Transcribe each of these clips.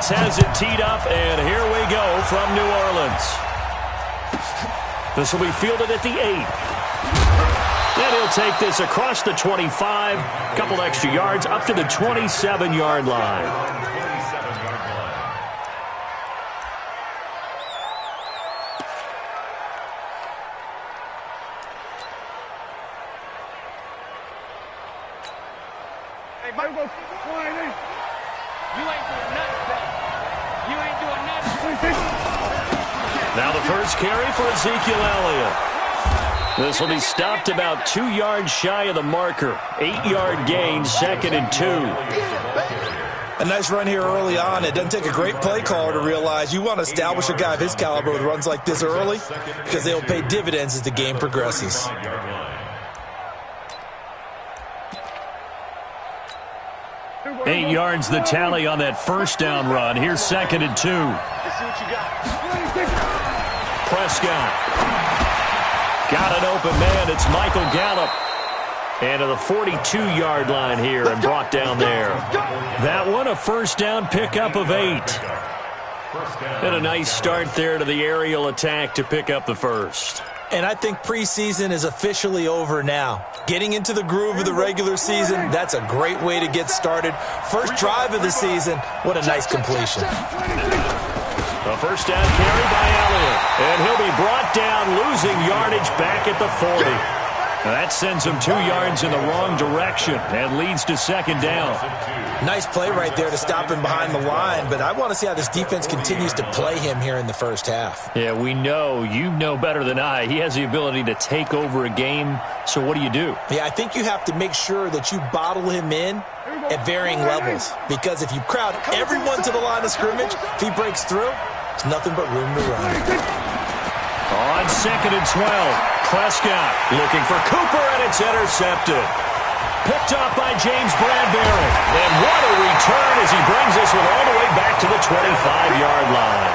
defense has it teed up, and here we go from New Orleans. This will be fielded at the 8. And he'll take this across the 25, a couple extra yards, up to the 27-yard line. Now the first carry for Ezekiel Elliott. This will be stopped about 2 yards shy of the marker. 8-yard gain, 2nd and 2. A nice run here early on. It doesn't take a great play caller to realize you want to establish a guy of his caliber with runs like this early because they'll pay dividends as the game progresses. Eight yards the tally on that first down run. Here's 2nd and 2. Prescott. Got an open man. It's Michael Gallup. And to the 42-yard line here and brought down there. That one a first down pickup of 8. And a nice start there to the aerial attack to pick up the first. And I think preseason is officially over now. Getting into the groove of the regular season, that's a great way to get started. First drive of the season, what a nice completion. A first down carry by Elliott. And he'll be brought down, losing yardage back at the 40. That sends him 2 yards in the wrong direction and leads to 2nd down. Nice play right there to stop him behind the line, but I want to see how this defense continues to play him here in the first half. Yeah, we know, you know better than I, he has the ability to take over a game, so what do? Yeah, I think you have to make sure that you bottle him in at varying levels, because if you crowd everyone to the line of scrimmage, if he breaks through, it's nothing but room to run. On 2nd and 12, Prescott looking for Cooper, and it's intercepted. Picked up by James Bradbury. And what a return as he brings this one all the way back to the 25-yard line.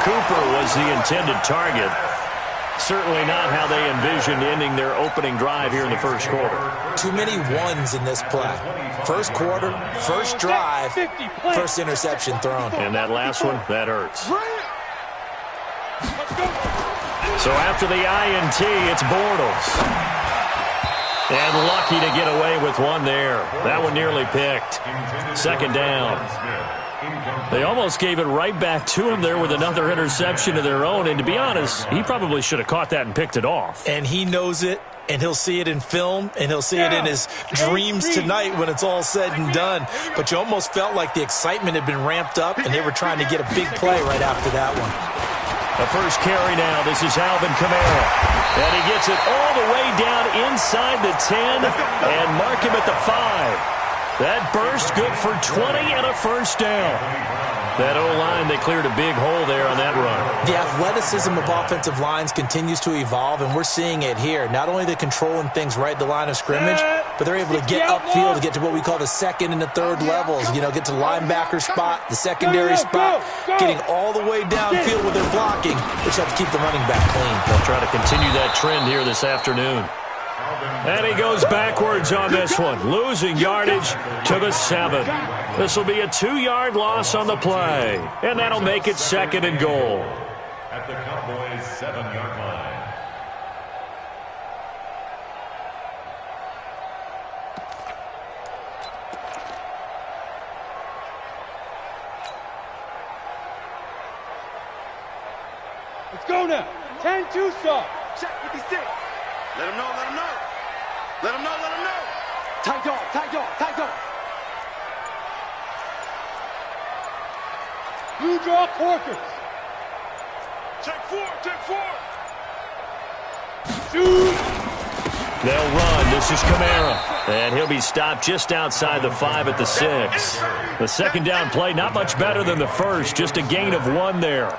Cooper was the intended target. Certainly not how they envisioned ending their opening drive here in the first quarter. Too many ones in this play. First quarter, first drive, first interception thrown. And that last one, that hurts. So after the INT, it's Bortles. And lucky to get away with one there. That one nearly picked. 2nd down. They almost gave it right back to him there with another interception of their own. And to be honest, he probably should have caught that and picked it off. And he knows it, and he'll see it in film, and he'll see it in his dreams tonight when it's all said and done. But you almost felt like the excitement had been ramped up, and they were trying to get a big play right after that one. The first carry now. This is Alvin Kamara. And he gets it all the way down inside the 10 and mark him at the 5. That burst good for 20 and a first down. That O-line, they cleared a big hole there on that run. The athleticism of offensive lines continues to evolve, and we're seeing it here. Not only they're controlling things right at the line of scrimmage, but they're able to get upfield to get to what we call the 2nd and the 3rd levels. You know, get to linebacker spot, the secondary spot, getting all the way downfield with their blocking, which have to keep the running back clean. They'll try to continue that trend here this afternoon. And he goes backwards on this one, losing yardage to the 7. This will be a 2-yard loss on the play, and that'll make it 2nd and goal. At the Cowboys' 7-yard line. Let's go now. 10-2 stop. Check 56. Let him know, let him know. Let him know, let him know. Tight dog, tight dog, tight dog. Blue draw quarters. Check 4, check 4. Shoot. They'll run. This is Kamara. And he'll be stopped just outside the 5 at the 6. The 2nd down play, not much better than the first. Just a gain of 1 there.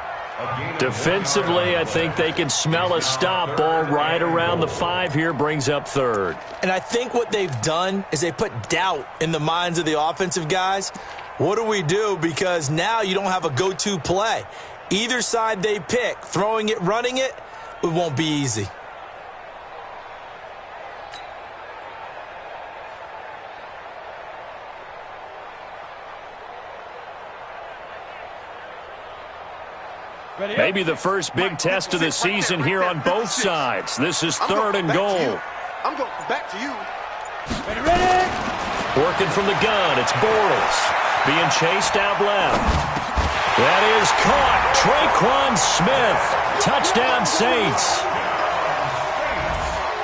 Defensively, I think they can smell a stop. Ball right around the 5 here, brings up 3rd. And I think what they've done is they put doubt in the minds of the offensive guys. What do we do? Because now you don't have a go-to play. Either side they pick, throwing it, running it, it won't be easy. Maybe the first big test of the season here on both sides. This is 3rd and goal. I'm going back to you. Ready? Working from the gun, it's Bortles. Being chased out left. That is caught. Traquan Smith. Touchdown, Saints.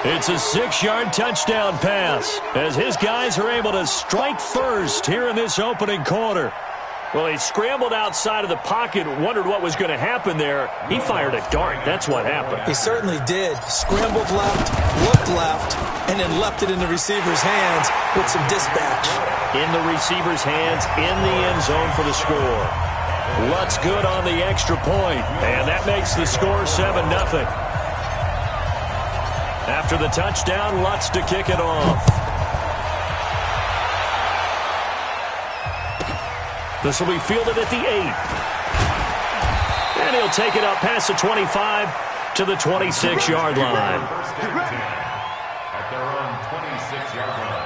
It's a 6-yard touchdown pass as his guys are able to strike first here in this opening quarter. Well, he scrambled outside of the pocket, wondered what was going to happen there. He fired a dart. That's what happened. He certainly did. Scrambled left, looked left, and then left it in the receiver's hands with some dispatch. In the receiver's hands, in the end zone for the score. Lutz good on the extra point, and that makes the score 7-0. After the touchdown, Lutz to kick it off. This will be fielded at the 8. And he'll take it up past the 25 to the 26-yard line. At their own 26-yard line.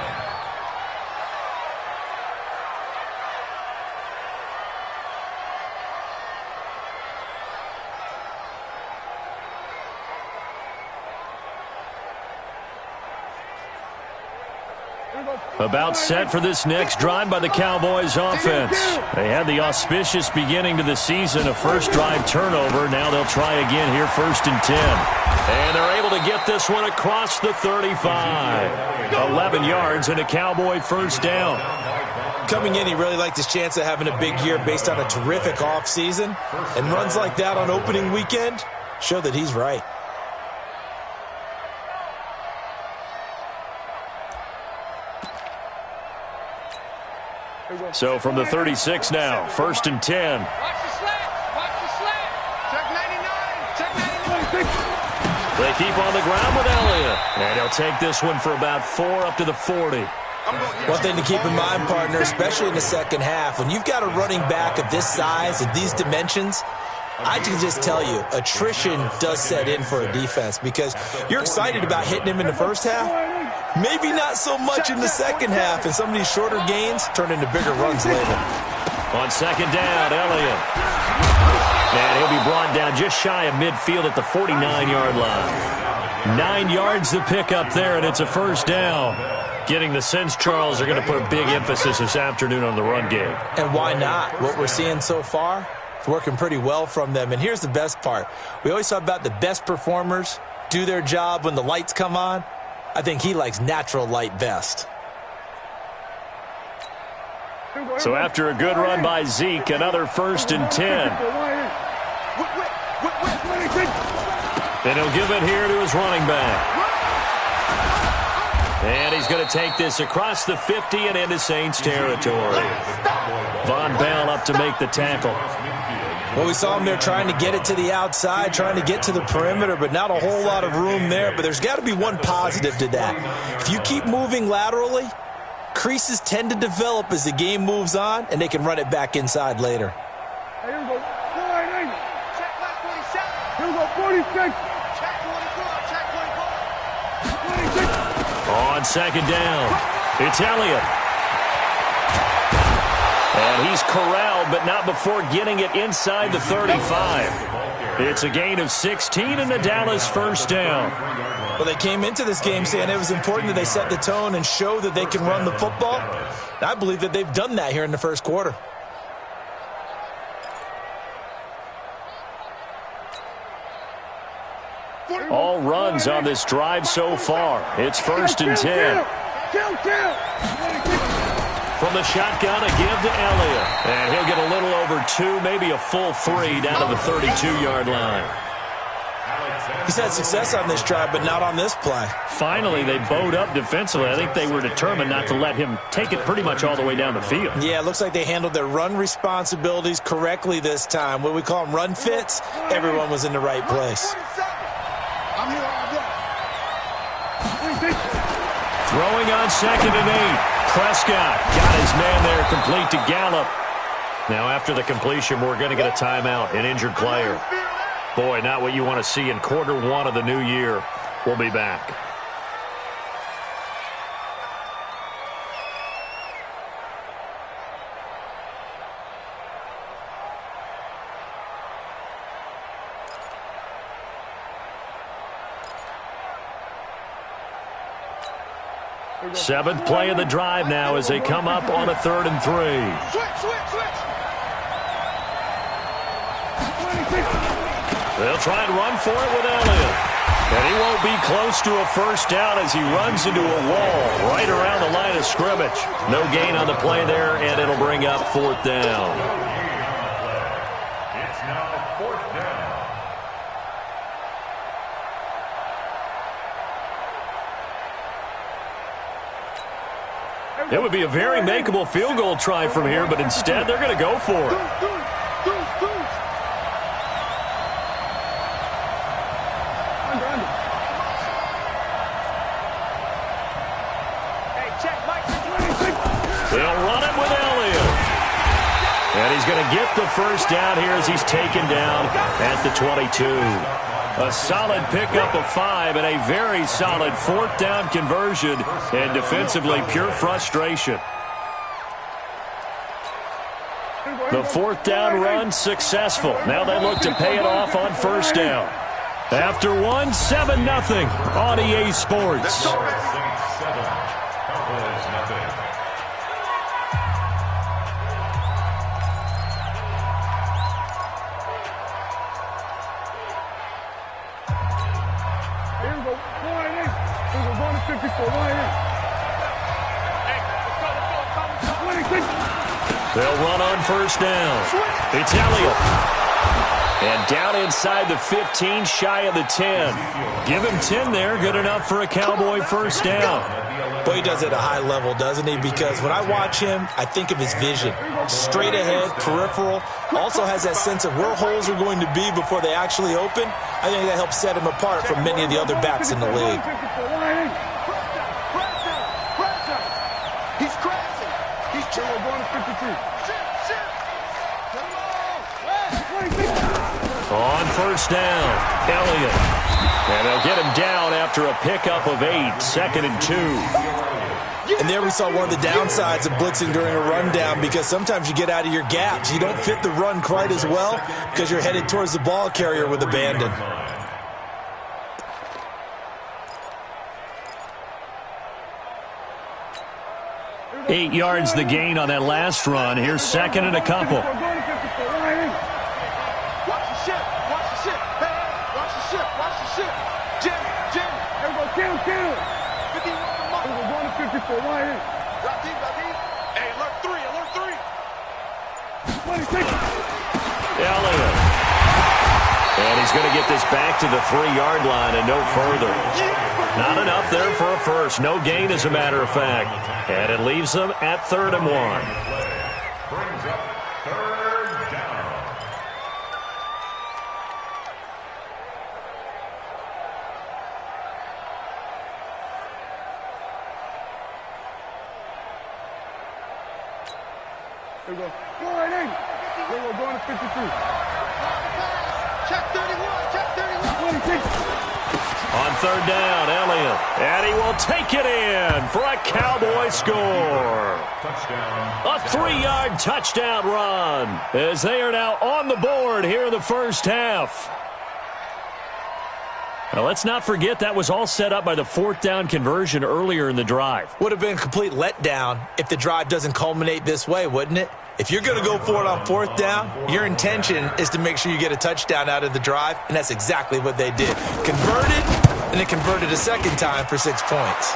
About set for this next drive by the Cowboys offense. They had the auspicious beginning to the season, a first drive turnover. Now they'll try again here, 1st and 10. And they're able to get this one across the 35. 11 yards and a Cowboy first down. Coming in, he really liked his chance of having a big year based on a terrific offseason. And runs like that on opening weekend show that he's right. So from the 36 now, 1st and 10. Watch the slant. Watch the slant. Check 99. Check 99. They keep on the ground with Elliott. And he'll take this one for about 4 up to the 40. One thing to keep in mind, partner, especially in the second half, when you've got a running back of this size and these dimensions, I can just tell you, attrition does set in for a defense because you're excited about hitting him in the first half. Maybe not so much in the second half, and some of these shorter gains turn into bigger runs later. On 2nd down, Elliott. And he'll be brought down just shy of midfield at the 49-yard line. 9 yards to pick up there, and it's a first down. Getting the sense Charles are going to put a big emphasis this afternoon on the run game. And why not? What we're seeing so far, it's working pretty well from them. And here's the best part. We always talk about the best performers do their job when the lights come on. I think he likes natural light best. So after a good run by Zeke, another 1st and 10. Then he'll give it here to his running back. And he's going to take this across the 50 and into Saints territory. Von Bell up to make the tackle. Well, we saw him there trying to get it to the outside, trying to get to the perimeter, but not a whole lot of room there. But there's got to be one positive to that. If you keep moving laterally, creases tend to develop as the game moves on, and they can run it back inside later. Here we go. Check 47. Here we go. 46. Check 24. Check 24. 26. On 2nd down, it's Elliott. And he's corralled, but not before getting it inside the 35. It's a gain of 16 and the Dallas first down. Well, they came into this game saying it was important that they set the tone and show that they can run the football. And I believe that they've done that here in the first quarter. All runs on this drive so far. It's 1st and 10. From the shotgun, a give to Elliott. And he'll get a little over 2, maybe a full 3 down to the 32-yard line. He's had success on this drive, but not on this play. Finally, they bowed up defensively. I think they were determined not to let him take it pretty much all the way down the field. Yeah, it looks like they handled their run responsibilities correctly this time. What we call them run fits, everyone was in the right place. Throwing on 2nd and 8. Prescott got his man there, complete to Gallup. Now after the completion, we're going to get a timeout, an injured player. Boy, not what you want to see in quarter 1 of the new year. We'll be back. Seventh play of the drive now as they come up on a 3rd and 3. They'll try and run for it with Elliott. And he won't be close to a first down as he runs into a wall right around the line of scrimmage. No gain on the play there, and it'll bring up 4th down. It's now 4th down. It would be a very makeable field goal try from here, but instead they're going to go for it. They'll run it with Elliott. And he's going to get the first down here as he's taken down at the 22. A solid pickup of 5 and a very solid 4th down conversion, and defensively pure frustration. The 4th down run successful. Now they look to pay it off on first down. After 1, 7-0 on EA Sports. Saints 7, Cowboys nothing. Here we go. 1-8. Here we go. Going to 54. 1-8. 26. They'll run on first down. It's Elliott. And down inside the 15, shy of the 10. Give him 10 there. Good enough for a Cowboy first down. Boy, he does it at a high level, doesn't he? Because when I watch him, I think of his vision. Straight ahead, peripheral. Also has that sense of where holes are going to be before they actually open. I think that helps set him apart from many of the other backs in the league. He's crazy. He's chilling. Going to 53. On first down, Elliott. And they'll get him down after a pickup of 8, 2nd and 2. And there we saw one of the downsides of blitzing during a rundown, because sometimes you get out of your gaps. You don't fit the run quite as well because you're headed towards the ball carrier with abandon. Eight yards the gain on that last run. Here's 2nd and a couple. Watch the ship. Watch the ship. Hey, watch the ship. Watch the ship. Jim. Here we go. Kill. 51 the month. Here we go. Going to 54. Raheem. Hey, alert 3. 26. Elliott. And he's going to get this back to the 3-yard line and no further. Not enough there for a first. No gain, as a matter of fact. And it leaves them at 3rd and 1. Brings up 3rd down. Here we go. 1-8. Here we go. Going to 53. Check 31. 26. On 3rd down, Elliott. And he will take it in for a Cowboy score. Touchdown. A 3-yard touchdown run as they are now on the board here in the first half. Now, let's not forget that was all set up by the 4th down conversion earlier in the drive. Would have been a complete letdown if the drive doesn't culminate this way, wouldn't it? If you're going to go for it on 4th down, your intention is to make sure you get a touchdown out of the drive, and that's exactly what they did. Converted, and then converted a second time for 6 points.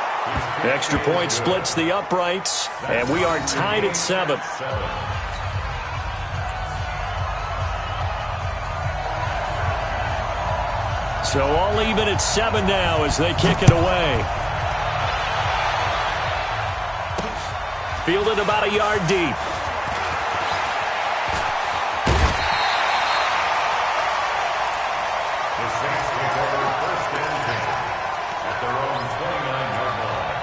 Extra point splits the uprights, and we are tied at 7. So all even at 7 now as they kick it away. Fielded about a yard deep. The Saints take over 1st and 10 at their own 29-yard line.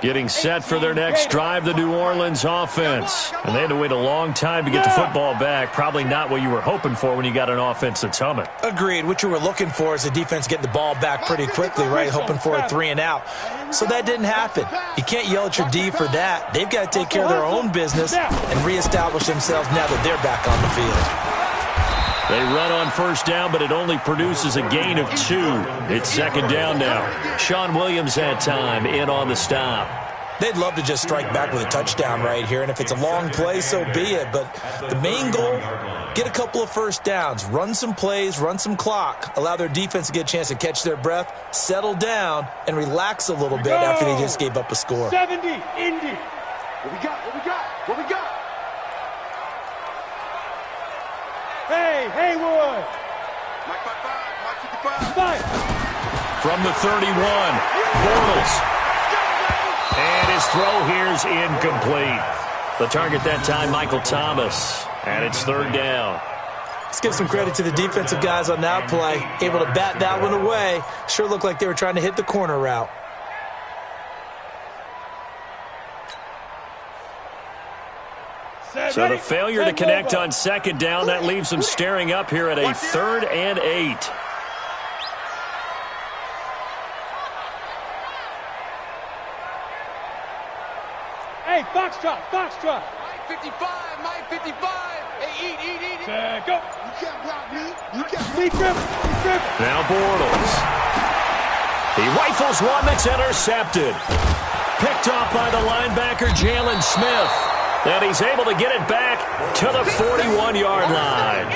Getting set for their next drive, the New Orleans offense. And they had to wait a long time to get the football back. Probably not what you were hoping for when you got an offense that's humming. Agreed. What you were looking for is the defense getting the ball back pretty quickly, right? Hoping for a 3-and-out. So that didn't happen. You can't yell at your D for that. They've got to take care of their own business and reestablish themselves now that they're back on the field. They run on first down, but it only produces a gain of 2. It's second down now. Sean Williams had time in on the stop. They'd love to just strike back with a touchdown right here, and if it's a long play, so be it. But the main goal, get a couple of first downs, run some plays, run some clock, allow their defense to get a chance to catch their breath, settle down, and relax a little bit after they just gave up a score. 70, Indy. What we got? What we got? What we got? Hey, Haywood. Mike 55, Mike 55. Fight. From the 31, Bortles. And his throw here's incomplete. The target that time, Michael Thomas. And it's third down. Let's give some credit to the defensive guys on that play. Able to bat that one away. Sure looked like they were trying to hit the corner route. So the failure to connect on second down, that leaves them staring up here at a 3rd and 8. Hey, Foxtrot, Foxtrot. Mike 55, Mike 55. Hey, eat. Go. You can't block me. You can't. Deep grip. Now Bortles. He rifles one that's intercepted. Picked off by the linebacker, Jalen Smith. And he's able to get it back to the 41-yard line.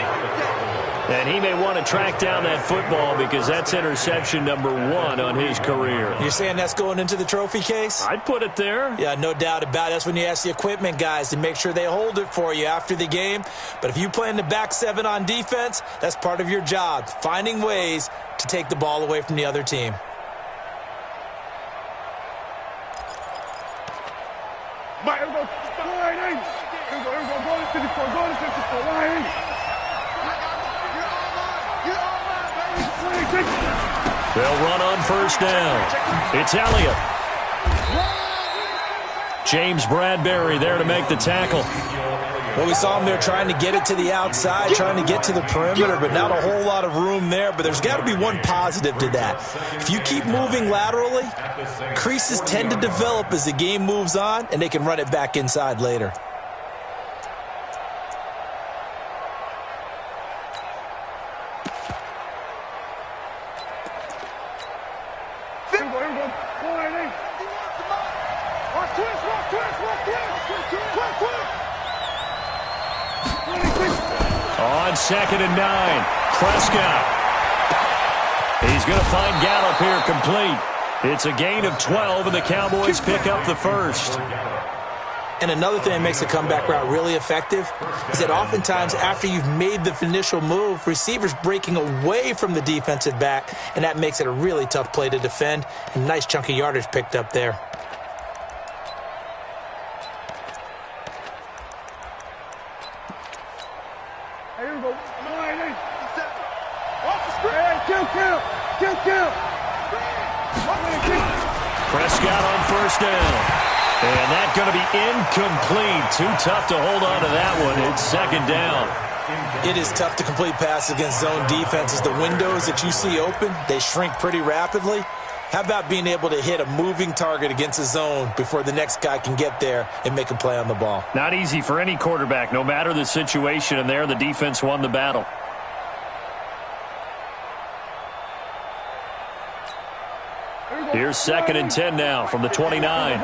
And he may want to track down that football because that's interception number 1 on his career. You're saying that's going into the trophy case? I'd put it there. Yeah, no doubt about it. That's when you ask the equipment guys to make sure they hold it for you after the game. But if you play in the back 7 on defense, that's part of your job, finding ways to take the ball away from the other team. Mike, here we go. Line 8. Here we go. Go to 54. Go to 54. Line 8. They'll run on first down. It's Elliott. James Bradbury there to make the tackle. Well, we saw him there trying to get it to the outside, trying to get to the perimeter, but not a whole lot of room there. But there's got to be one positive to that. If you keep moving laterally, creases tend to develop as the game moves on, and they can run it back inside later. On 2nd and 9, Prescott. He's going to find Gallup here complete. It's a gain of 12, and the Cowboys pick up the first. And another thing that makes a comeback route really effective is that oftentimes after you've made the initial move, receivers breaking away from the defensive back, and that makes it a really tough play to defend. And nice chunk of yardage picked up there. Here we go. Line 8. Off the screen. Hey, kill. Prescott on first down. And that's going to be incomplete. Too tough to hold on to that one. It's second down. It is tough to complete passes against zone defenses. The windows that you see open, they shrink pretty rapidly. How about being able to hit a moving target against a zone before the next guy can get there and make a play on the ball? Not easy for any quarterback, no matter the situation, and there the defense won the battle. Here's 2nd and 10 now from the 29.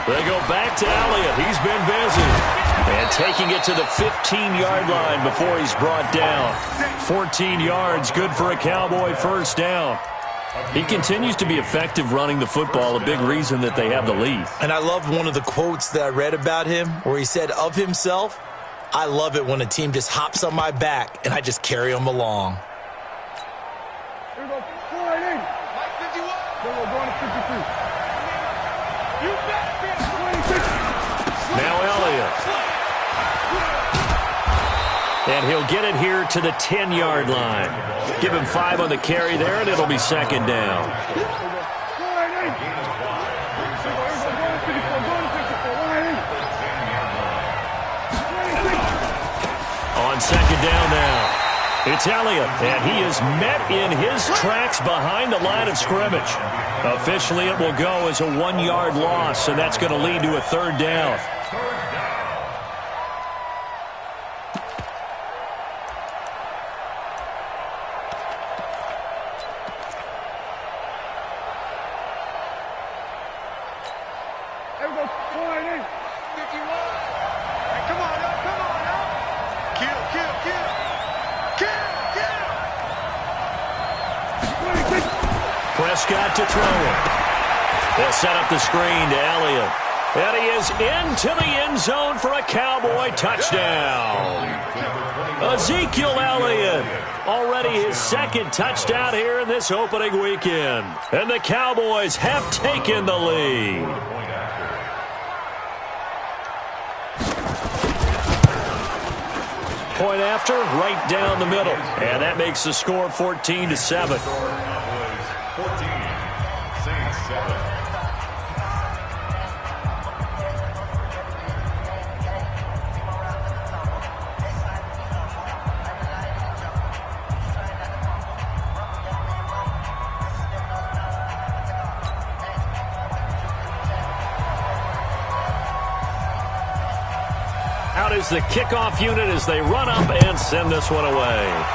They go back to Elliott. He's been busy. And taking it to the 15-yard line before he's brought down. 14 yards, good for a Cowboy first down. He continues to be effective running the football, a big reason that they have the lead. And I loved one of the quotes that I read about him where he said of himself, "I love it when a team just hops on my back and I just carry them along." Here we go. Line 8. Mike 51. Then we're going to 53. You bet. 26. Now Elliott. And he'll get it here to the 10-yard line. Give him 5 on the carry there, and it'll be second down. On second down now, it's Elliott, and he is met in his tracks behind the line of scrimmage. Officially, it will go as a 1-yard loss, and that's going to lead to a third down. Prescott to throw it. They'll set up the screen to Elliott. And he is into the end zone for a Cowboy touchdown. Ezekiel Elliott, already his second touchdown here in this opening weekend. And the Cowboys have taken the lead. Point after, right down the middle. And that makes the score 14-7. 14, Saints 7. Out is the kickoff unit as they run up and send this one away.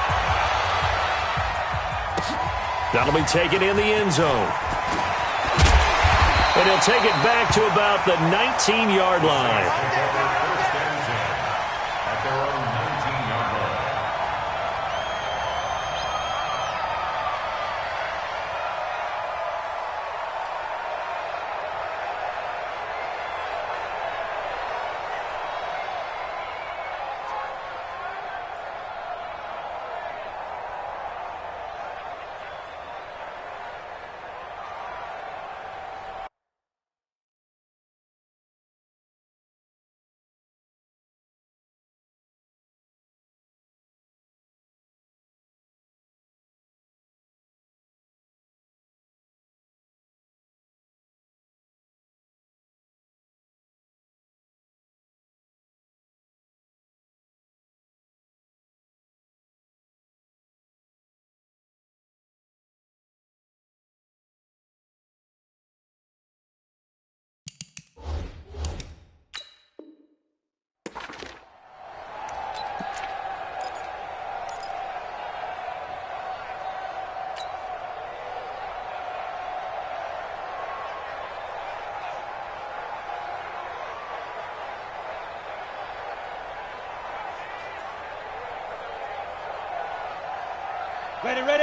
That'll be taken in the end zone. And he'll take it back to about the 19-yard line. At their own 19-yard line.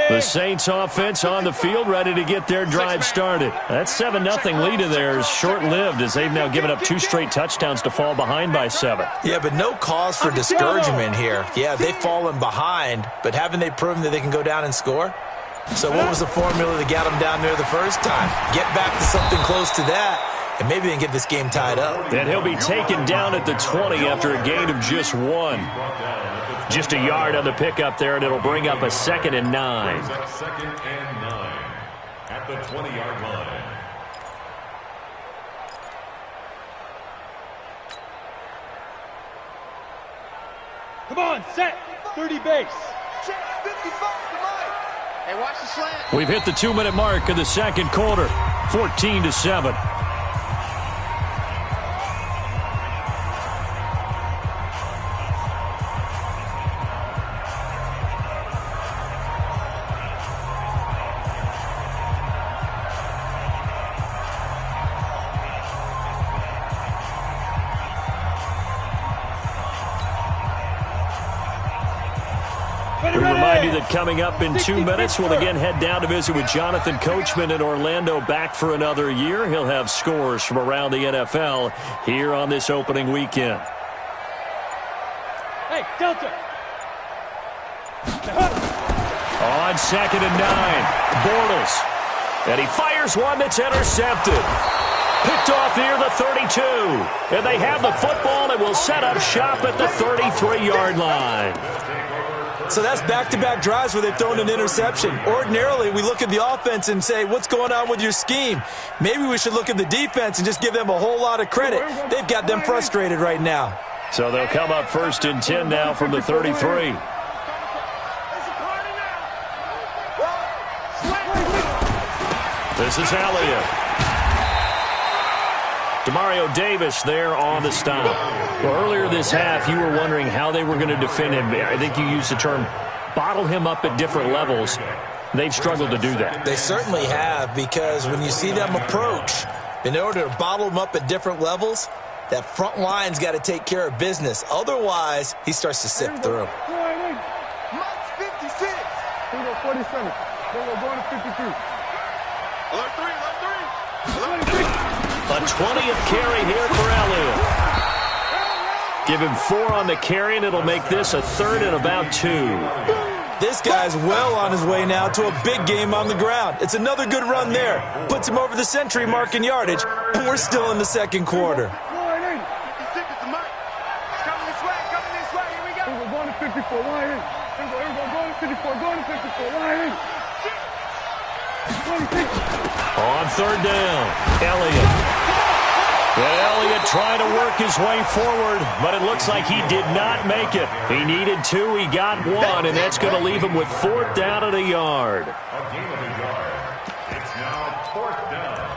The Saints offense on the field, ready to get their drive started. That 7-0 lead of theirs short-lived as they've now given up 2 straight touchdowns to fall behind by 7. Yeah, but no cause for discouragement here. Yeah, they've fallen behind, but haven't they proven that they can go down and score? So what was the formula that got them down there the first time? Get back to something close to that, and maybe they can get this game tied up. And he'll be taken down at the 20 after a gain of just 1. Just a yard on the pickup there, and it'll bring up a 2nd and 9. 2nd and 9 at the 20-yard line. Come on, set. 30 base. Check 55 to Mike. Hey, watch the slant. We've hit the 2-minute mark of the second quarter, 14-7. We remind you that coming up in 2 minutes, we'll again head down to visit with Jonathan Coachman in Orlando, back for another year. He'll have scores from around the NFL here on this opening weekend. Hey, Delta. On 2nd and 9, Bortles. And he fires one that's intercepted. Picked off near the 32. And they have the football and will set up shop at the 33-yard line. So that's back-to-back drives where they've thrown an interception. Ordinarily, we look at the offense and say, what's going on with your scheme? Maybe we should look at the defense and just give them a whole lot of credit. They've got them frustrated right now. So they'll come up 1st and 10 now from the 33. This is Elliott. Demario Davis there on the stop. Well, earlier this half, you were wondering how they were going to defend him. I think you used the term bottle him up at different levels. They've struggled to do that. They certainly have, because when you see them approach, in order to bottle him up at different levels, that front line's got to take care of business. Otherwise, he starts to sift through. Max 56. Here we go, 47. Then we're going to 53. Alert 3, alert 3. A 20th carry here for Elliott. Give him 4 on the carry, and it'll make this a 3rd and about 2. This guy's well on his way now to a big game on the ground. It's another good run there. Puts him over the century mark in yardage, and we're still in the second quarter. 56 is the mark. It's coming this way, here we go. Here we go, going to 54. Line in. Here we go, going to 54. Going to 54. Line in. 26. On 3rd down, Elliott. And Elliott trying to work his way forward, but it looks like he did not make it. He needed 2, he got 1, and that's going to leave him with 4th down and a yard. A gain of a yard. It's now 4th down.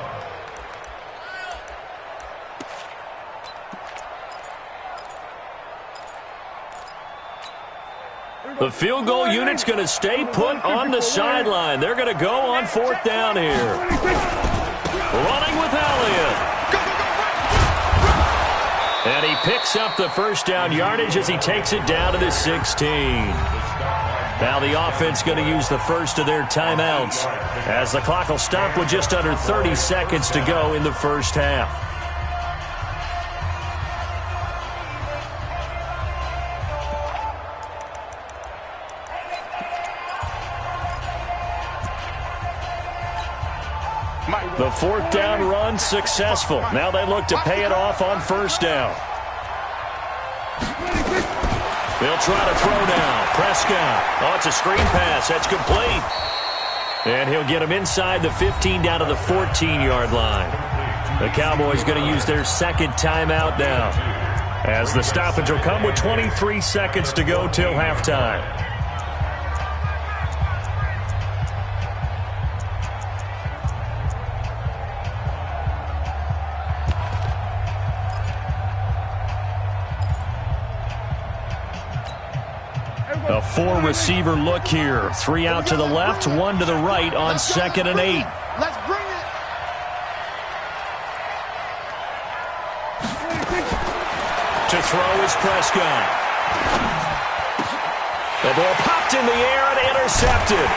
The field goal unit's going to stay put on the sideline. They're going to go on 4th down here. Running with Elliott. And he picks up the 1st down yardage as he takes it down to the 16. Now the offense going to use the first of their timeouts as the clock will stop with just under 30 seconds to go in the first half. The 4th down run successful. Now they look to pay it off on 1st down. They'll try to throw now. Prescott. Oh, it's a screen pass. That's complete. And he'll get him inside the 15 down to the 14-yard line. The Cowboys going to use their 2nd timeout now, as the stoppage will come with 23 seconds to go till halftime. A 4-receiver look here. 3 out to the left, 1 to the right on 2nd and 8. Let's bring it. To throw is Prescott. The ball popped in the air and intercepted.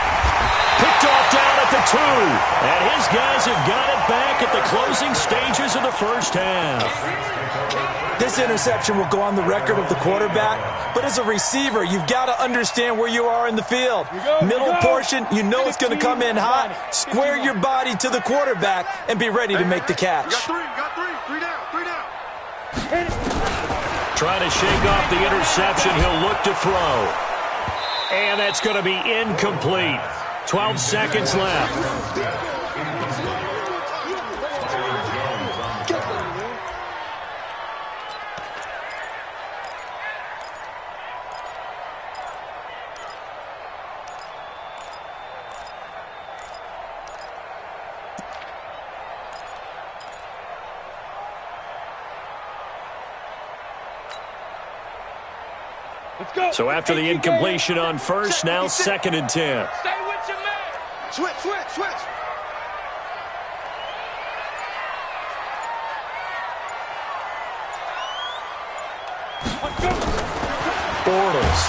Picked off down at the 2. And his guys have got it back at the closing stages of the first half. This interception will go on the record of the quarterback, but as a receiver, you've got to understand where you are in the field. Middle portion, you know it's going to come in hot. Square your body to the quarterback and be ready to make the catch. Got 3. 3 down. 3 down. Trying to shake off the interception, he'll look to throw. And that's going to be incomplete. 12 seconds left. Let's go. So after the incompletion on 1st, now 2nd and 10. Stay with your man. Switch. Bortles.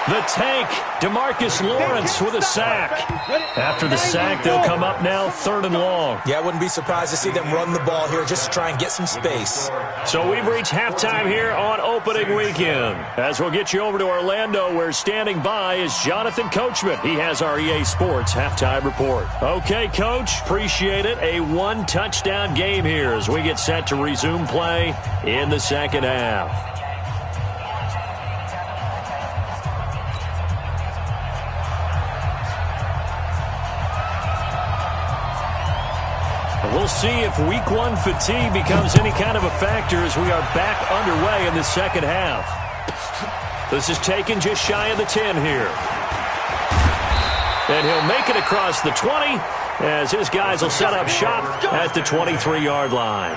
The tank, DeMarcus Lawrence with a sack. After the sack, they'll come up now 3rd and long. Yeah, I wouldn't be surprised to see them run the ball here just to try and get some space. So we've reached halftime here on opening weekend. As we'll get you over to Orlando, where standing by is Jonathan Coachman. He has our EA Sports halftime report. Okay, Coach, appreciate it. A one-touchdown game here as we get set to resume play in the second half. We'll see if week 1 fatigue becomes any kind of a factor as we are back underway in the second half. This is taken just shy of the 10 here. And he'll make it across the 20 as his guys will set up shop at the 23-yard line.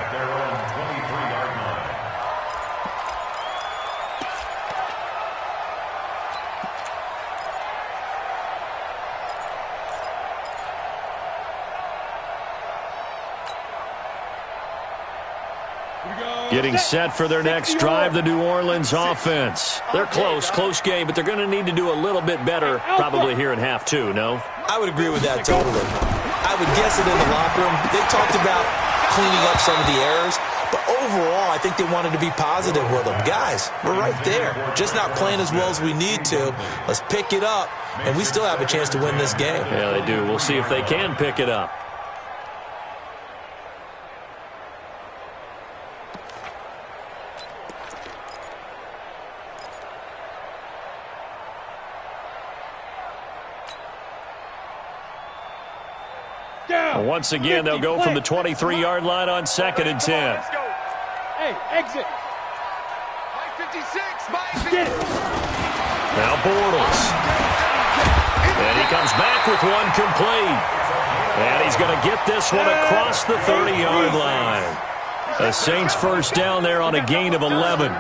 Getting set for their next drive, the New Orleans offense. They're close game, but they're going to need to do a little bit better probably here in half 2, no? I would agree with that totally. I would guess it in the locker room. They talked about cleaning up some of the errors, but overall, I think they wanted to be positive with them. Guys, we're right there. Just not playing as well as we need to. Let's pick it up, and we still have a chance to win this game. Yeah, they do. We'll see if they can pick it up. Once again, they'll go from the 23-yard line on 2nd and 10. Hey, exit. 56, now Bortles. And he comes back with one complete. And he's going to get this one across the 30-yard line. A Saints first down there on a gain of 11.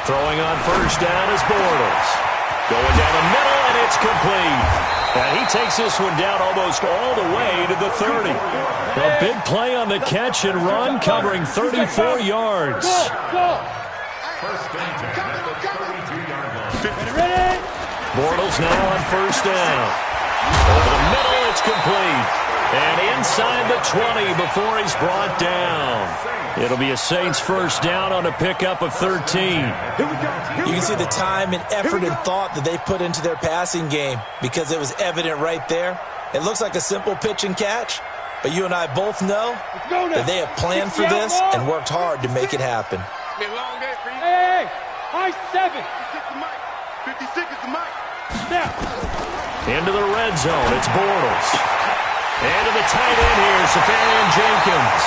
Throwing on first down is Bortles. Going down the middle, and it's complete. And he takes this one down almost all the way to the 30. A big play on the catch and run, covering 34 yards. Bortles now on first down. Over the middle, it's complete. And inside the 20 before he's brought down. It'll be a Saints first down on a pickup of 13. You can see the time and effort and thought that they put into their passing game because it was evident right there. It looks like a simple pitch and catch, but you and I both know that they have planned for this and worked hard to make it happen. Hey, high 7. 56 is the mic. Into the red zone, it's Bortles. And to the tight end here, Safarian Jenkins.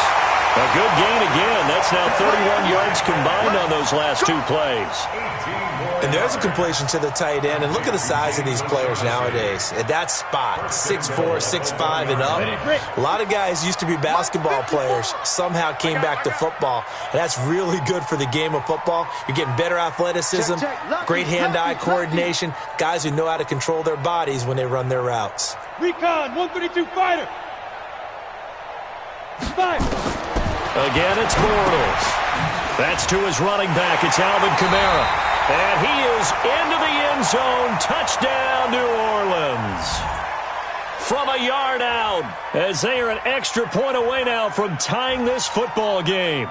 A good gain again. That's now 31 yards combined on those last 2 plays. And there's a completion to the tight end. And look at the size of these players nowadays. At that spot, 6'4", 6'5", and up. A lot of guys used to be basketball players. Somehow came back to football. And that's really good for the game of football. You're getting better athleticism, great hand-eye coordination, guys who know how to control their bodies when they run their routes. Recon, 132 fighter. 5. Again, it's Bortles. That's to his running back. It's Alvin Kamara. And he is into the end zone. Touchdown, New Orleans. From a yard out, as they are an extra point away now from tying this football game.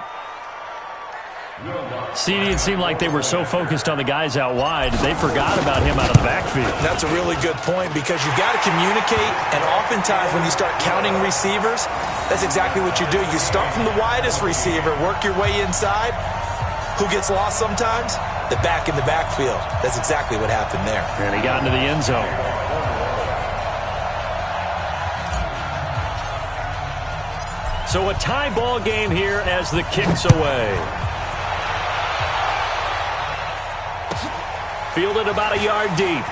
See, it seemed like they were so focused on the guys out wide, they forgot about him out of the backfield. That's a really good point because you've got to communicate, and oftentimes when you start counting receivers, that's exactly what you do. You start from the widest receiver, work your way inside. Who gets lost sometimes? The back in the backfield. That's exactly what happened there. And he got into the end zone. So a tie ball game here as the kick's away. Fielded about a yard deep.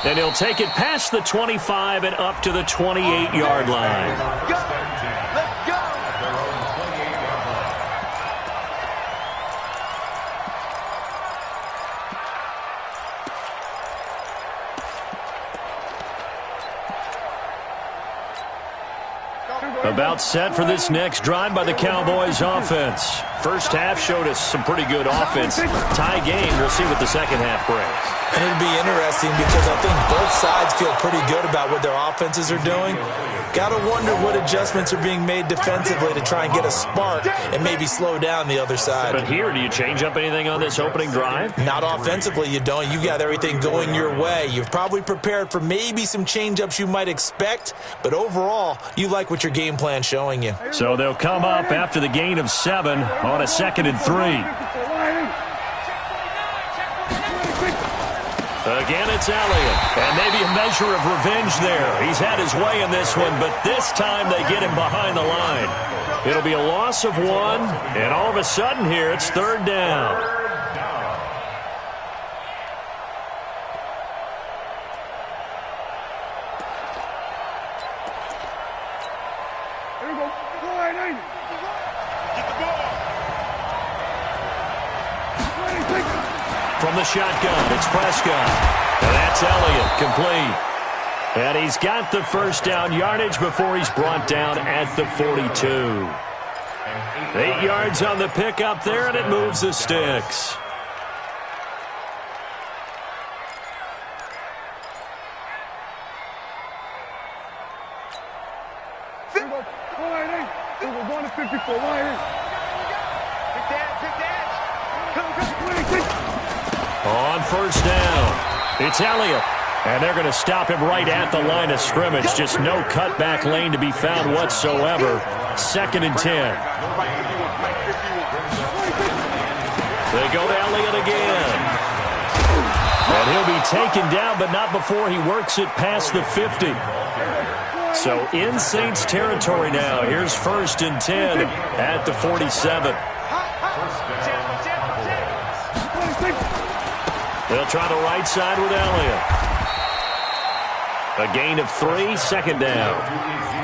And he'll take it past the 25 and up to the 28-yard line. Let's go. About set for this next drive by the Cowboys offense. First half showed us some pretty good offense. Tie game. We'll see what the second half brings. And it'll be interesting because I think both sides feel pretty good about what their offenses are doing. Got to wonder what adjustments are being made defensively to try and get a spark and maybe slow down the other side. But here, do you change up anything on this opening drive? Not offensively, you don't. You got everything going your way. You've probably prepared for maybe some change-ups you might expect, but overall, you like what your game plan's showing you. So they'll come up after the gain of 7 on a 2nd and 3. Again, it's Elliott. And maybe a measure of revenge there. He's had his way in this one, but this time they get him behind the line. It'll be a loss of 1, and all of a sudden here, it's 3rd down. Here we go. Go ahead, Aiden. Get the ball. From the shotgun, it's Prescott. And that's Elliott, complete. And he's got the first down yardage before he's brought down at the 42. 8 yards on the pickup there, and it moves the sticks. Here we go. Go ahead, Aiden. Here we go. Going to 54. Go ahead, Aiden. Big dash. Come. 26. On first down, it's Elliott. And they're going to stop him right at the line of scrimmage. Just no cutback lane to be found whatsoever. 2nd and 10. They go to Elliott again. And he'll be taken down, but not before he works it past the 50. So in Saints territory now. Here's 1st and 10 at the 47. They'll try the right side with Elliott. A gain of 3, 2nd down.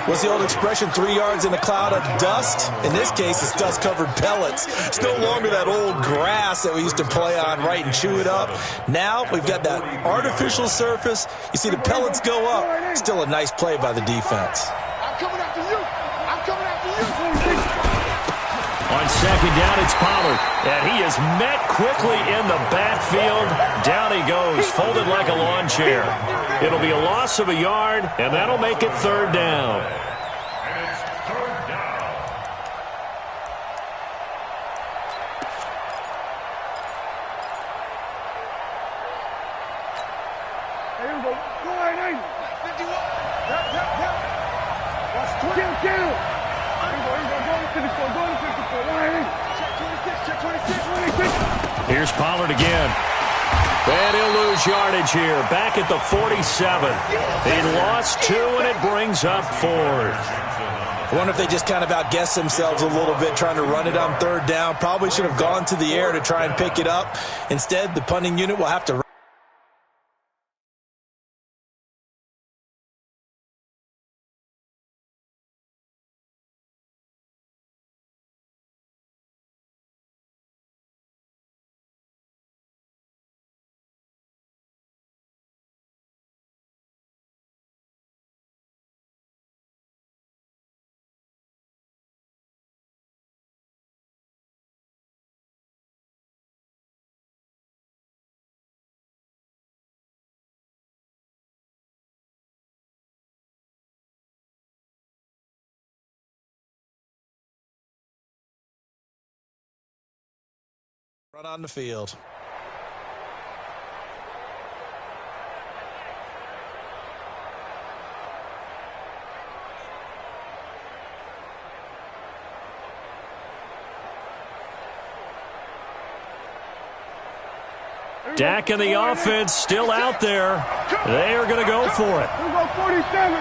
What's the old expression, 3 yards in a cloud of dust? In this case, it's dust-covered pellets. It's no longer that old grass that we used to play on, right, and chew it up. Now we've got that artificial surface. You see the pellets go up. Still a nice play by the defense. I'm coming after you. I'm coming after you. On 2nd down, it's Pollard. And he is met quickly in the backfield. Down he goes, folded like a lawn chair. It'll be a loss of a yard, and that'll make it 3rd down. And it's 3rd down. Here we go. Go ahead, Aiden. 51. Yep. Watch 20. Get him. Here we go. Go to 54. Go to 54. Go ahead, Aiden. Check 26. Here's Pollard again. And he'll lose yardage here. Back at the 47. He lost 2, and it brings up 4th. I wonder if they just kind of outguessed themselves a little bit trying to run it on 3rd down. Probably should have gone to the air to try and pick it up. Instead, the punting unit will have to run on the field. Dak and the offense still out there. They are going to go for it. Here we go. 47.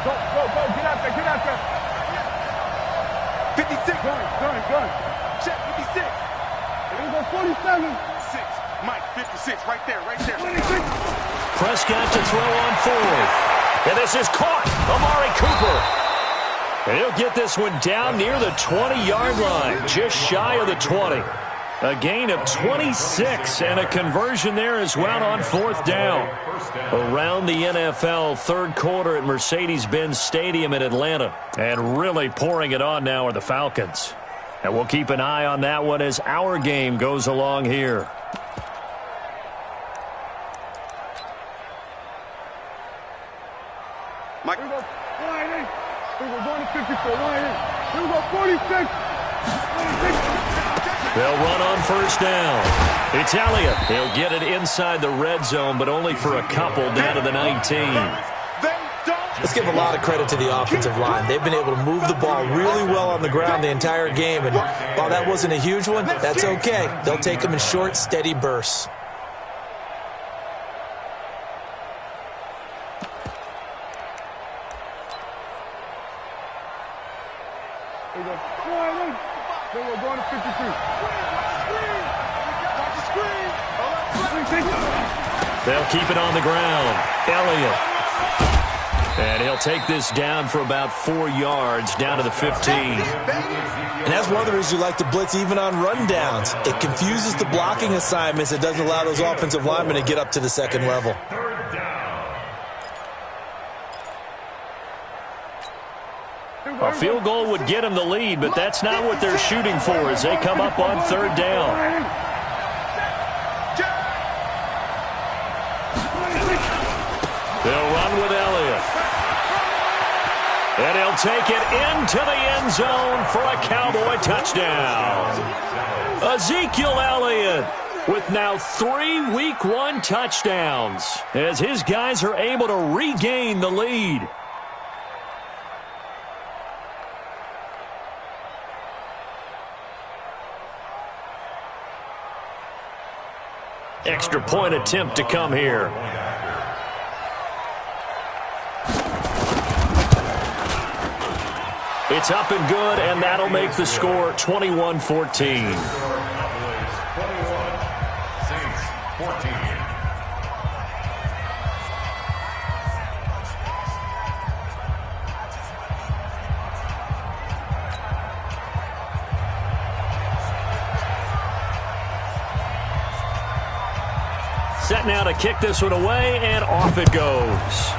Go. Get out there. 56. Gun. Check 56. Here we go. 47. 6. Mike, 56. Right there. 26. Prescott to throw on 4th. And this is caught. Amari Cooper. And he'll get this one down near the 20-yard line, just shy of the 20. A gain of 26 and a conversion there as well on fourth down. Around the NFL, third quarter at Mercedes-Benz Stadium in Atlanta. And really pouring it on now are the Falcons. And we'll keep an eye on that one as our game goes along here. Mike. Here we go. Line in. Here we go. Going to 54. Line in. Here we go. 46. 46. They'll run on first down. It's Elliott. He'll get it inside the red zone, but only for a couple down to the 19. Let's give a lot of credit to the offensive line. They've been able to move the ball really well on the ground the entire game. And while that wasn't a huge one, that's okay. They'll take them in short, steady bursts. Here we go. We're going to 53. They'll keep it on the ground. Elliott. And he'll take this down for about 4 yards, down to the 15. And that's one of the reasons you like to blitz even on rundowns. It confuses the blocking assignments. It doesn't allow those offensive linemen to get up to the second level. A field goal would get them the lead, but that's not what they're shooting for as they come up on third down. They'll run with Elliott. And he'll take it into the end zone for a Cowboy touchdown. Ezekiel Elliott with now 3 Week 1 touchdowns as his guys are able to regain the lead. Extra point attempt to come here. It's up and good, and that'll make the score 21-14. Set now to kick this one away, and off it goes.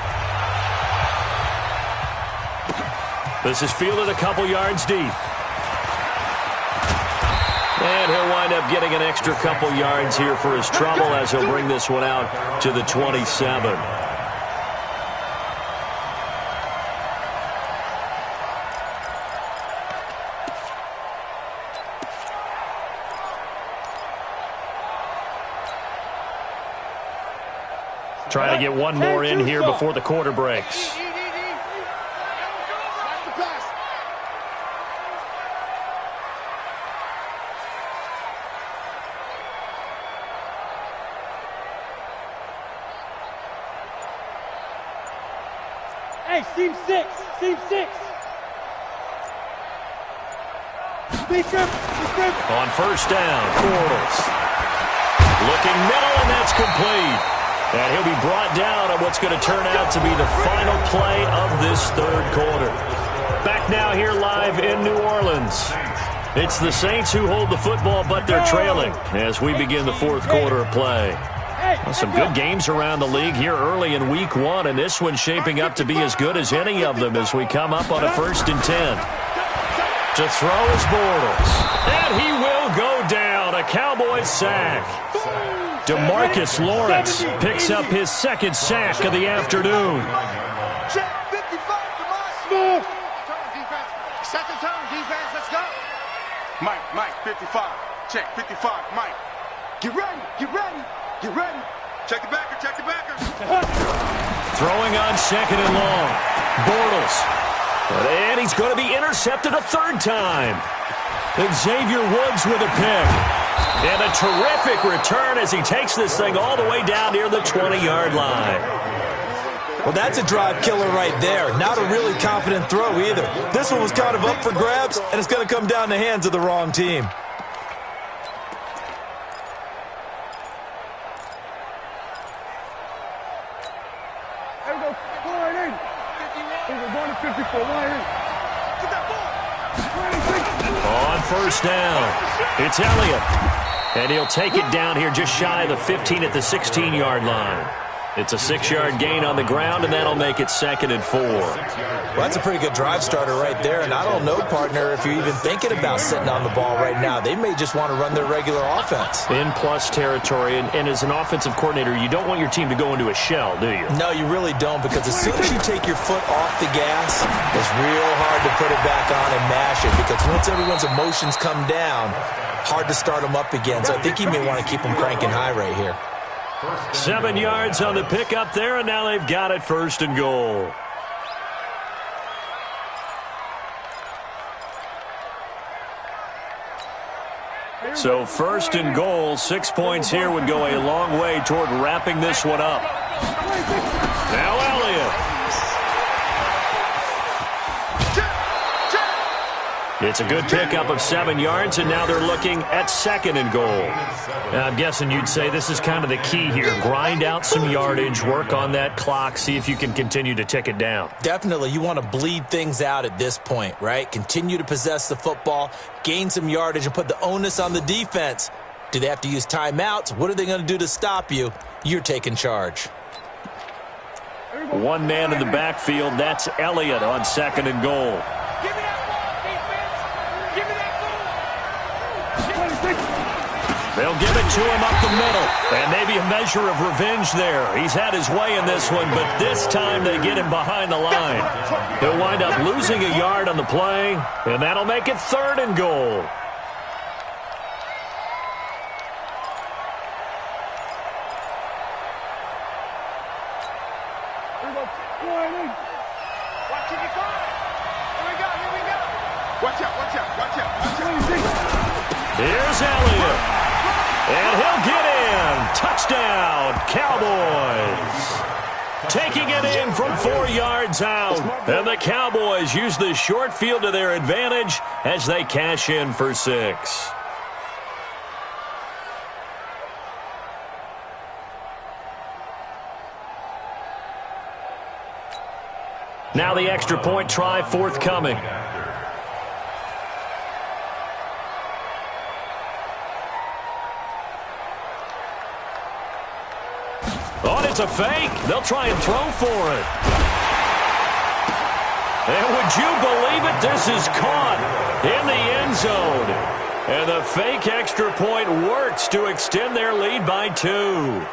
This is fielded a couple yards deep. And he'll wind up getting an extra couple yards here for his trouble as he'll bring this one out to the 27. Trying to get one more in here before the quarter breaks. Hey, seam 6. Seam 6. On first down, Bortles. Looking middle, and that's complete. And he'll be brought down on what's going to turn out to be the final play of this third quarter. Back now here live in New Orleans. It's the Saints who hold the football, but they're trailing as we begin the fourth quarter of play. Well, some good games around the league here early in Week 1, and this one's shaping up to be as good as any of them as we come up on a 1st and 10. To throw is Bortles. And he will go down. A Cowboys sack. DeMarcus Lawrence picks up his 2nd sack of the afternoon. Check 55 to my smooth. Set the tone, defense. Let's go. Mike, 55. Check 55. Mike. Get ready. Get ready. Check the backer. Throwing on 2nd and long. Bortles. And he's going to be intercepted a 3rd time. Xavier Woods with a pick. And a terrific return as he takes this thing all the way down near the 20-yard line. Well, that's a drive killer right there. Not a really confident throw either. This one was kind of up for grabs, and it's going to come down the hands of the wrong team. There we go. Line in. We're going to 54. Line in. Get that ball. 26. On first down, it's Elliott. And he'll take it down here just shy of the 15 at the 16-yard line. It's a 6-yard gain on the ground, and that'll make it 2nd and 4. Well, that's a pretty good drive starter right there. And I don't know, partner, if you're even thinking about sitting on the ball right now. They may just want to run their regular offense. In plus territory, and as an offensive coordinator, you don't want your team to go into a shell, do you? No, you really don't, because as soon as you take your foot off the gas, it's real hard to put it back on and mash it, because once everyone's emotions come down, hard to start them up again. So I think you may want to keep them cranking high right here. 7 yards on the pickup there, and now they've got it 1st and goal. So 1st and goal, 6 points here would go a long way toward wrapping this one up. Now Elliott. It's a good pickup of 7 yards, and now they're looking at 2nd and goal. Now, I'm guessing you'd say this is kind of the key here. Grind out some yardage, work on that clock, see if you can continue to tick it down. Definitely. You want to bleed things out at this point, right? Continue to possess the football, gain some yardage, and put the onus on the defense. Do they have to use timeouts? What are they going to do to stop you? You're taking charge. One man in the backfield. That's Elliott on 2nd and goal. They'll give it to him up the middle, and maybe a measure of revenge there. He's had his way in this one, but this time they get him behind the line. He'll wind up losing a yard on the play, and that'll make it 3rd and goal. Here's Elliott. And he'll get in. Touchdown, Cowboys. Taking it in from 4 yards out. And the Cowboys use the short field to their advantage as they cash in for 6. Now the extra point try forthcoming. Oh, it's a fake. They'll try and throw for it. And would you believe it? This is caught in the end zone. And the fake extra point works to extend their lead by 2.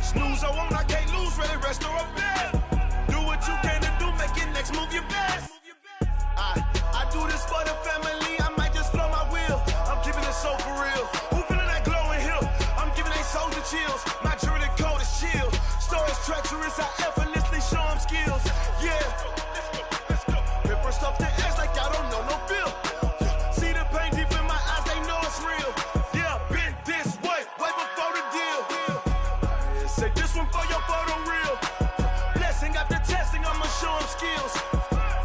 Snooze, I won't, I can't lose, ready, rest or up there. Do what you can to do I do this for the family, I might just blow my wheel. I'm keeping it so for real. Who feeling that glowing hill? I'm giving they soldier chills. My jewelry code is chill. Storage treacherous, I effortlessly show them skills. Yeah. Paper stuff the edge like I don't know no feel. See the pain deep in my eyes, they know it's real. Yeah, been this way before the deal. Say this one for your photo reel. Blessing after testing, I'ma show them skills.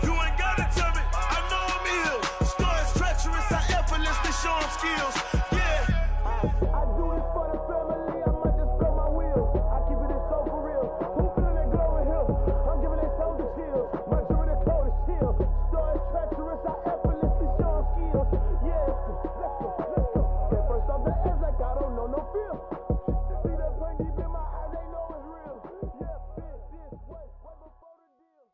You ain't gotta tell me, I know I'm ill. Storage treacherous, I effortlessly show them skills. Yeah. I do it for the family, I might just blow my wheel. I keep it so for real. Who feeling that glowing hill? I'm giving they soldier chills. My jewelry code is chill. Storage treacherous, I effortlessly show them skills. Yeah, let's go. Get first off the edge like I don't know no feel. See the pain deep in my eyes, they know it's real. Yeah, been this way before the deal.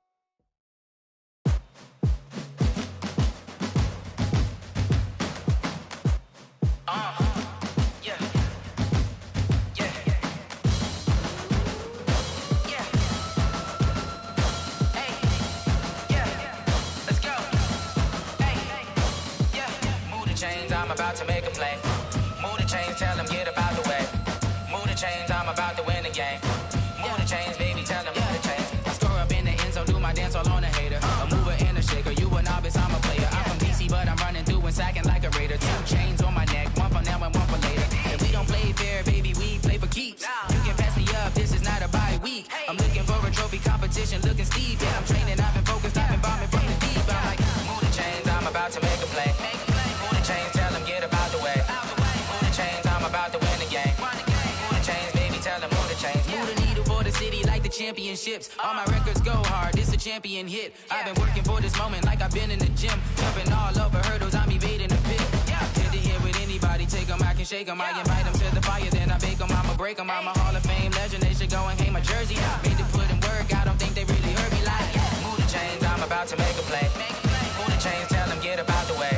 I'm about to make a play. Move the chains, tell them get up out the way. Move the chains, I'm about to win the game. Move the chains, baby, tell them move the chains. I score up in the end zone, do my dance all on a hater. A mover and a shaker, you a novice, I'm a player. I'm from DC, but I'm running through and sacking like a raider. 2 chains on my neck, one for now and one for later. And we don't play fair, baby, we play for keeps. You can pass me up, this is not a bye week. I'm looking for a trophy competition, looking steep. And I'm training, I've been focused, I've been bombing from the deep. I'm like, move the chains, I'm about to make a play. Move the chains, tell them get up out the way. Move the chains, I'm about to win the game. Move the chains, baby, tell them move the chains. Move the needle for the city like the championships. All my records go hard, this a champion hit. I've been working for this moment like I've been in the gym. Jumping all over hurdles, I'm evading the pit. Hit to hit with anybody, take them, I can shake them. I invite them to the fire, then I bake them, I'ma break them. I'm a Hall of Fame legend, they should go and hang my jersey. Made to put in work, I don't think they really heard me like. Move the chains, I'm about to make a play. Move the chains, tell them get up out the way.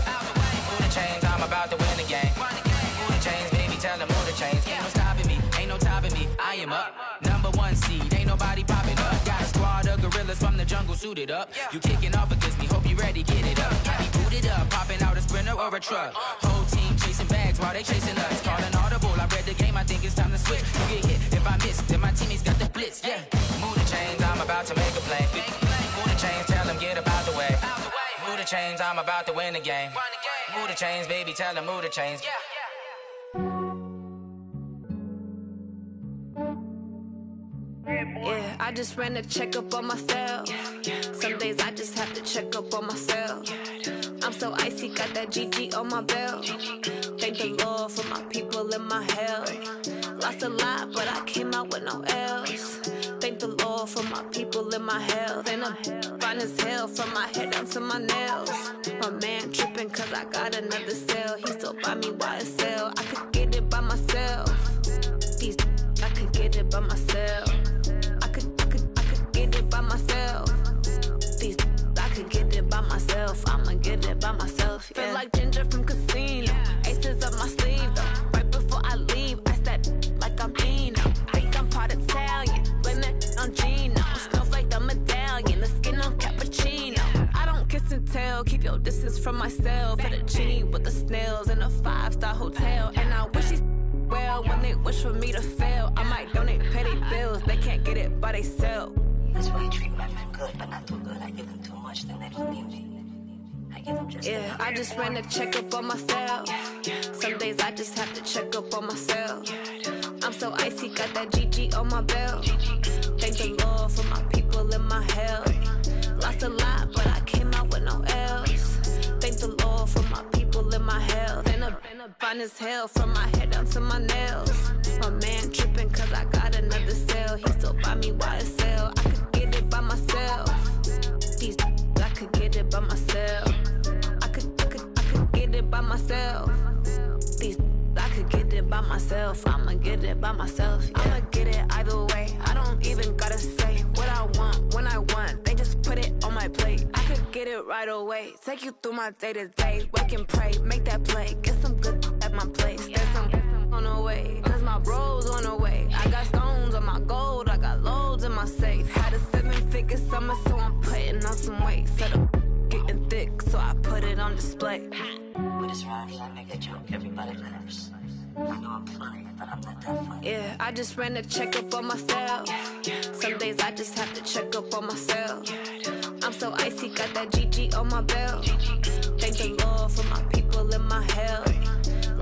Move the chains, I'm about to win the game. Move the chains, baby, tell them move the chains. Ain't no stopping me, ain't no topping me. I am up, #1 seed, ain't nobody popping up. Got a squad of gorillas from the jungle suited up. You kicking off against me, hope you ready, get it up. I be booted up, popping out a Sprinter or a truck. Whole team chasing bags while they chasing us. Calling audible, I read the game, I think it's time to switch. You get hit if I miss, then my teammates got the blitz. Yeah, move the chains, I'm about to make a play. Move the chains, tell them get up out the way. Move the chains, I'm about to win the game. Move the chains, baby, tell them move the chains. Yeah, I just ran a checkup on myself. Some days I just have to check up on myself. I'm so icy, got that GG on my belt. Thank the Lord for my people in my health. Lost a lot, but I came out with no else. Thank the Lord for my people in my health. And I'm fine as hell from my head down to my nails. My man tripping cause I got another cell. He still buy me YSL. I could get it by myself. These I could get it by myself. I could get it by myself. These I could get it by myself. I'ma get it by myself. Yeah. Feel like Ginger from Casino. Aces up my sleeve though. Right before I leave, I step like I'm Dino. Think I'm part Italian. Blame that on Gino. Smells like the medallion. The skin on cappuccino. I don't kiss and tell. Keep your distance from myself. At a genie with the snails in a 5-star hotel. And I wish he's well when they wish for me to fail. I might donate petty bills. They can't get it by themselves. That's why you treat my men good, but not too good. I give them too much, then they don't need me. I give them just yeah, I just ran a checkup on myself. Some days I just have to check up on myself. I'm so icy, got that GG on my belt. Thank the Lord for my people in my health. Lost a lot, but I came out with no else. Thank the Lord for my people in my health. And I'm fine as hell from my head down to my nails. My man tripping cause I got another cell. He still buy me YSL. I could get it by myself. These I could get it by myself. I could get it by myself. These I could get it by myself. I'ma get it by myself. Yeah. I'ma get it either way. I don't even gotta say what I want when I want. They just put it on my plate. I could get it right away. Take you through my day to day. Wake and pray, make that play. Get some good at my place. There's some on the way. Cause my bro's on the way. I got stones on my gold. I got loads in my safe. Had a 7-figure summer, so I'm putting on some weight. Set up getting thick. on display. With this rhyme, I make a joke, everybody laughs. I know I'm funny, but I'm not that funny. Yeah, I just ran a checkup on myself. Some days I just have to check up on myself. I'm so icy, got that GG on my belt. Thank the Lord for my people in my health.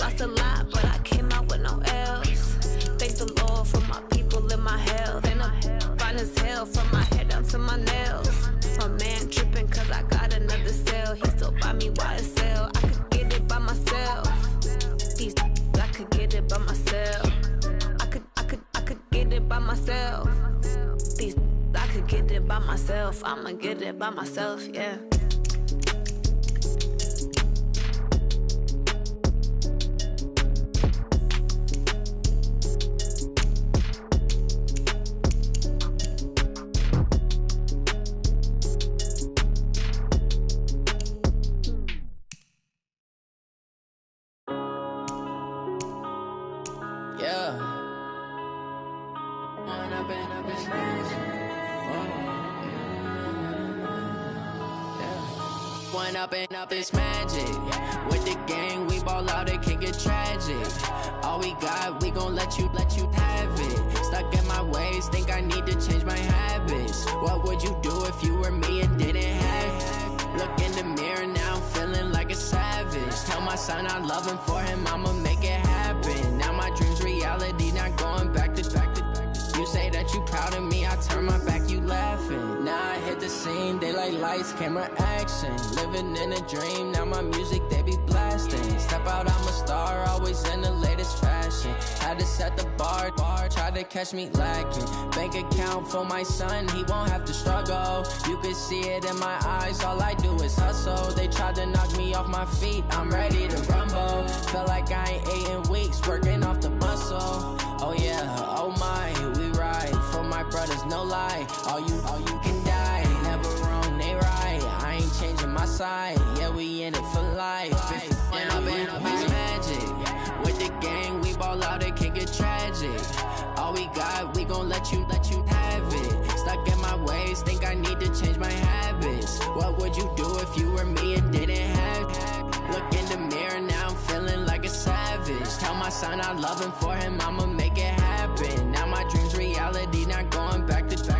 Lost a lot, but I came out with no L's. Thank the Lord for my people in my health. And I'm fine as hell from my head down to my nails. My man tripping cause I got another cell. He still buy me YSL. I could get it by myself. These I could get it by myself. I could get it by myself. These I could get it by myself. I'ma get it by myself, yeah. Up is magic. With the gang, we ball out, it can get tragic. All we got, we gon' let you have it. Stuck in my ways, think I need to change my habits. What would you do if you were me and didn't have it? Look in the mirror now, I'm feeling like a savage. Tell my son I love him, for him I'ma make it happen. Now my dream's reality, not going back to. You say that you proud of me, I turn my back, you laughing. Now I hit the scene, they like lights, camera, action. Living in a dream, now my music, they be blasting. Step out, I'm a star, always in the latest fashion. Had to set the bar, try to catch me lacking. Bank account for my son, he won't have to struggle. You can see it in my eyes, all I do is hustle. They tried to knock me off my feet, I'm ready to rumble. Felt like I ain't ate in weeks, working off the muscle. Oh yeah, oh my, we ride for my brothers, no lie. All you can die, never wrong, they right. I ain't changing my side, yeah, we in it for life. When I've been up is magic. With the gang, we ball out, it can get tragic. All we got, we gon' let you have it. Stuck in my ways, think I need to change my habits. What would you do if you were me and didn't have it? Look in the mirror, now I'm feeling like a savage. Tell my son I love him, for him I'ma make it happen. Now my dream's reality, not going back to.